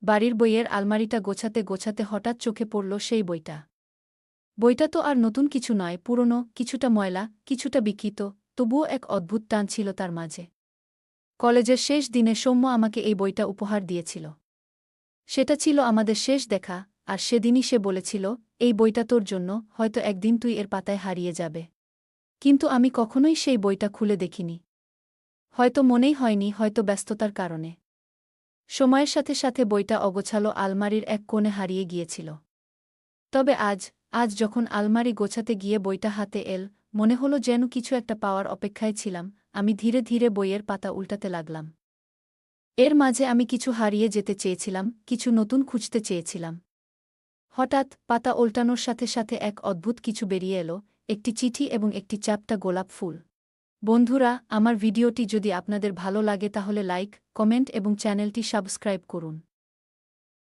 বাড়ির বইয়ের আলমারিটা গোছাতে গোছাতে হঠাৎ চোখে পড়ল সেই বইটা। বইটা তো আর নতুন কিছু নয়, পুরনো, কিছুটা ময়লা, কিছুটা বিকৃত, তবুও এক অদ্ভুত টান ছিল তার মাঝে। কলেজের শেষ দিনে সৌম্য আমাকে এই বইটা উপহার দিয়েছিল। সেটা ছিল আমাদের শেষ দেখা, আর সেদিনই সে বলেছিল, এই বইটা তোর জন্য, হয়তো একদিন তুই এর পাতায় হারিয়ে যাবে। কিন্তু আমি কখনোই সেই বইটা খুলে দেখিনি। হয়তো মনেই হয়নি, হয়তো ব্যস্ততার কারণে। সময়ের সাথে সাথে বইটা অগোছালো আলমারির এক কোণে হারিয়ে গিয়েছিল। তবে আজ যখন আলমারি গোছাতে গিয়ে বইটা হাতে এল, মনে হলো যেন কিছু একটা পাওয়ার অপেক্ষায় ছিলাম। আমি ধীরে ধীরে বইয়ের পাতা উল্টাতে লাগলাম। এর মাঝে আমি কিছু হারিয়ে যেতে চেয়েছিলাম, কিছু নতুন খুঁজতে চেয়েছিলাম। হঠাৎ পাতা উল্টানোর সাথে সাথে এক অদ্ভুত কিছু বেরিয়ে এলো, একটি চিঠি এবং একটি চাপটা গোলাপ ফুল। বন্ধুরা, আমার ভিডিওটি যদি আপনাদের ভালো লাগে তাহলে লাইক, কমেন্ট এবং চ্যানেলটি সাবস্ক্রাইব করুন।